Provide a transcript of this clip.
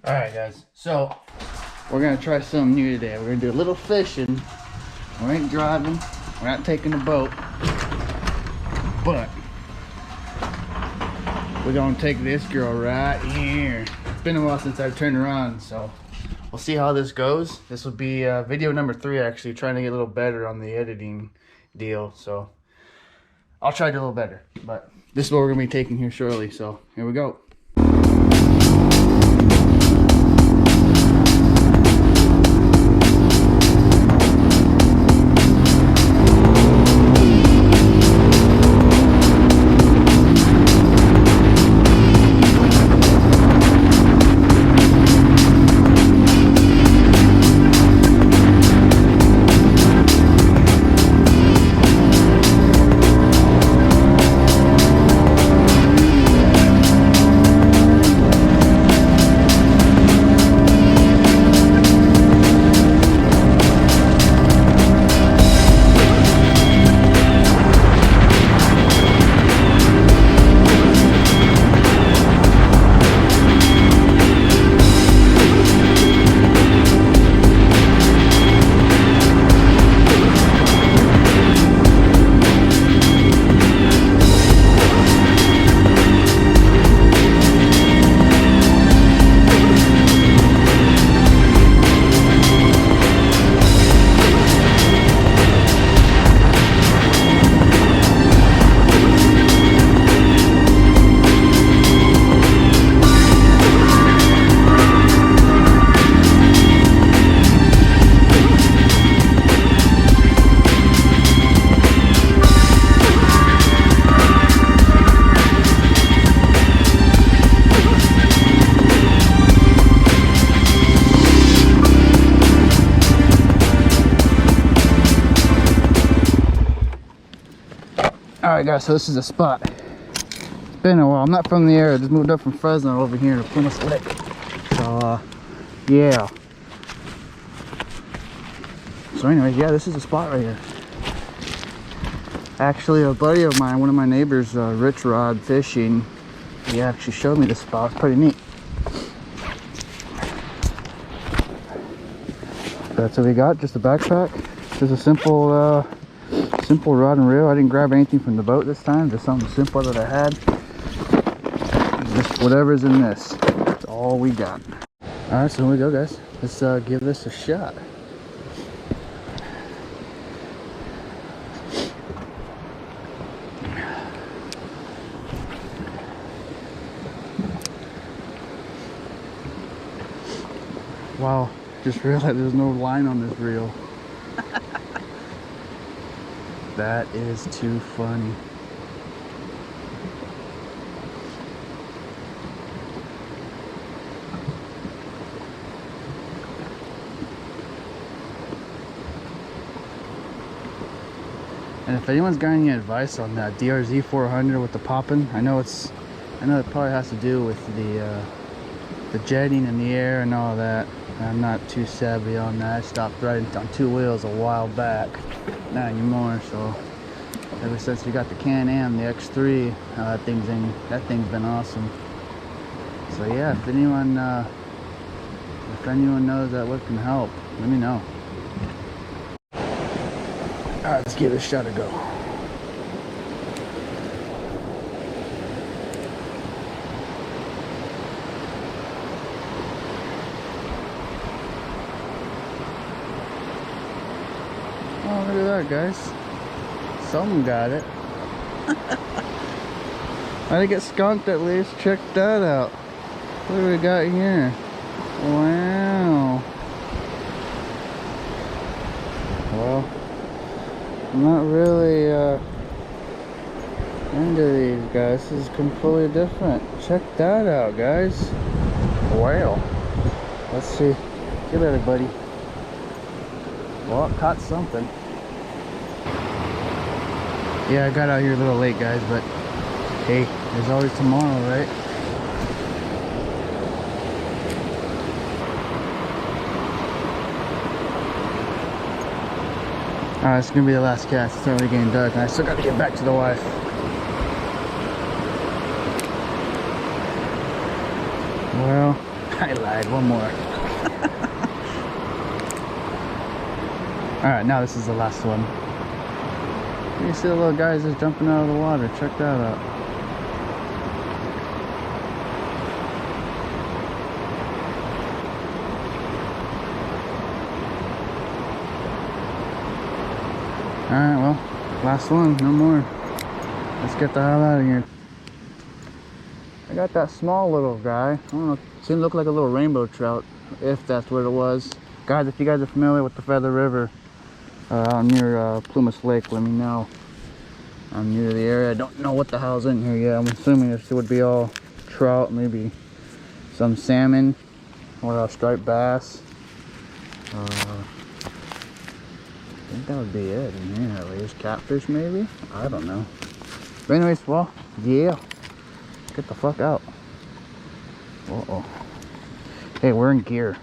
Alright guys, so we're gonna try something new today. We're gonna do a little fishing. We ain't driving, we're not taking the boat, but we're gonna take this girl right here. It's been a while since I've turned around, so we'll see how this goes. This will be video number 3, actually, trying to get a little better on the editing deal. So I'll try to do a little better, but this is what we're gonna be taking here shortly. So here we go. Alright guys, so this is a spot. It's been a while. I'm not from the area, I just moved up from Fresno over here to Plymouth Lake. So yeah. So anyway, yeah, this is a spot right here. Actually, a buddy of mine, one of my neighbors, Rich Rod Fishing, he actually showed me this spot. It's pretty neat. That's what we got, just a backpack. Just a simple rod and reel. I didn't grab anything from the boat this time, just something simple that I had. Just whatever's in this. That's all we got. Alright, so here we go guys. Let's give this a shot. Wow, just realized there's no line on this reel. That is too funny. And if anyone's got any advice on that DRZ 400 with the popping, I know it probably has to do with the jetting in the air and all that. I'm not too savvy on that. I stopped riding on 2 wheels a while back. Not anymore, so ever since we got the Can-Am, the X3, that thing's been awesome. So yeah, if anyone knows that what can help, let me know. Alright, let's give this shot a go. Oh, look at that, guys. Someone got it. I didn't get skunked at least. Check that out. What do we got here? Wow. Well, I'm not really into these guys. This is completely different. Check that out, guys. Wow. Let's see. See you later, buddy. Well, I caught something. Yeah, I got out here a little late, guys, but hey, there's always tomorrow, right? Alright, it's gonna be the last cast. It's already getting dark, and I still gotta get back to the wife. Well, I lied. ride, one more. Alright, now this is the last one. You see the little guys just jumping out of the water. Check that out. Alright, well, last one, no more. Let's get the hell out of here. I got that small little guy. I don't know, seemed to look like a little rainbow trout, if that's what it was. Guys, if you guys are familiar with the Feather River out near Plumas Lake, let me know. I'm new to the area. I don't know what the hell's in here yet. I'm assuming this would be all trout, maybe some salmon or striped bass. I think that would be it in here at least. Catfish maybe? I don't know. But anyways, well, yeah. Get the fuck out. Uh-oh. Hey, we're in gear.